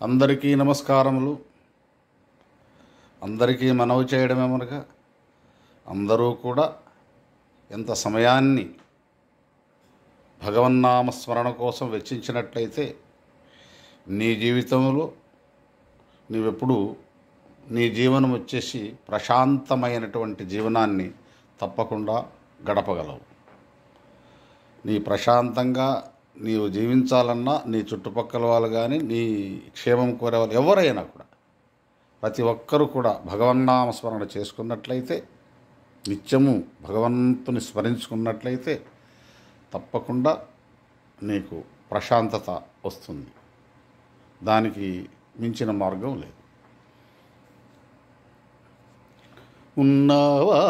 అందరికీ నమస్కారములు. అందరికీ మనవి చేయడమేమనగా అందరూ కూడా ఎంత సమయాన్ని భగవన్నామస్మరణ కోసం వెచ్చించినట్లయితే నీ జీవితంలో నీవెప్పుడు నీ జీవనం వచ్చేసి ప్రశాంతమైనటువంటి జీవనాన్ని తప్పకుండా గడపగలవు. నీ ప్రశాంతంగా నీవు జీవించాలన్నా నీ చుట్టుపక్కల వాళ్ళు కానీ నీ క్షేమం కోరే వాళ్ళు ఎవరైనా కూడా ప్రతి ఒక్కరూ కూడా భగవన్నామస్మరణ చేసుకున్నట్లయితే, నిత్యము భగవంతుని స్మరించుకున్నట్లయితే తప్పకుండా నీకు ప్రశాంతత వస్తుంది. దానికి మించిన మార్గం లేదు. ఉన్నావా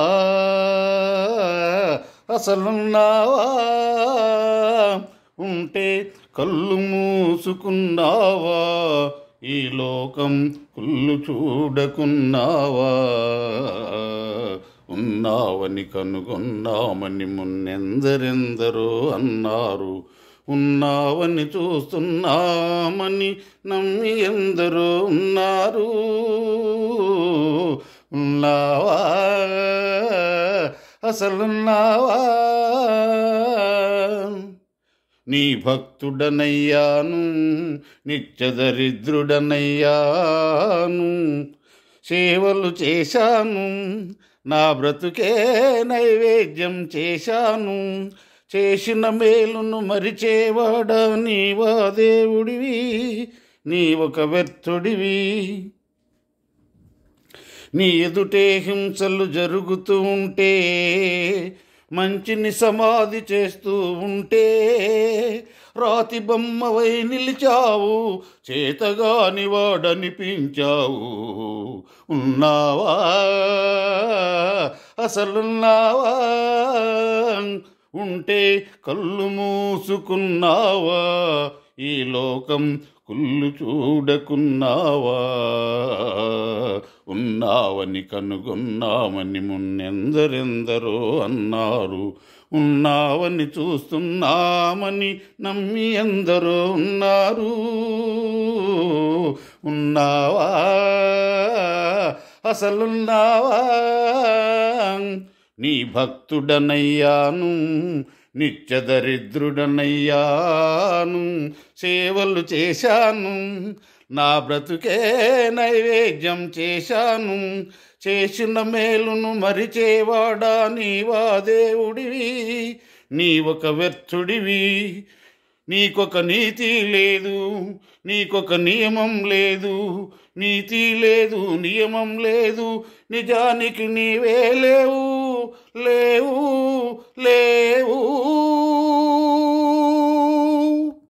అసలున్నావా, ఉంటే కళ్ళు మూసుకున్నావా, ఈ లోకం కుళ్ళు చూడకున్నావా, ఉన్నావని కనుగొన్నామని మున్నెందరెందరో అన్నారు, ఉన్నావని చూస్తున్నామని నమ్మి ఎందరో ఉన్నారు. ఉన్నావా అసలున్నావా, నీ భక్తుడనయ్యాను, నిత్యదరిద్రుడనయ్యాను, సేవలు చేశాను, నా బ్రతుకే నైవేద్యం చేశాను, చేసిన మేలును మరిచేవాడా నీవా దేవుడివి, నీ ఒక వ్యర్థుడివి. నీ ఎదుటే హింసలు జరుగుతూ ఉంటే, మంచిని సమాధి చేస్తూ ఉంటే, రాతి బొమ్మవై నిలిచావు, చేతగాని వాడనిపించావు. ఉన్నావా అసలున్నావా, ఉంటే కళ్ళు మూసుకున్నావా, ఈ లోకం కుళ్ళు చూడకున్నావా, ఉన్నావని కనుగొన్నామని మున్నెందరెందరో అన్నారు, ఉన్నావని చూస్తున్నామని నమ్మి ఎందరో ఉన్నారు. ఉన్నావా అసలున్నావా, నీ భక్తుడనయ్యాను, నిత్యదరిద్రుడనయ్యాను, సేవలు చేశాను, నా బ్రతుకే నైవేద్యం చేశాను, చేసిన మేలును మరిచేవాడా నీవా దేవుడివి, నీ ఒక వ్యర్థుడివి. నీకొక నీతి లేదు, నీకొక నియమం లేదు, నీతి లేదు, నియమం లేదు, నిజానికి నీవే లేవు, లేవు, లేవు.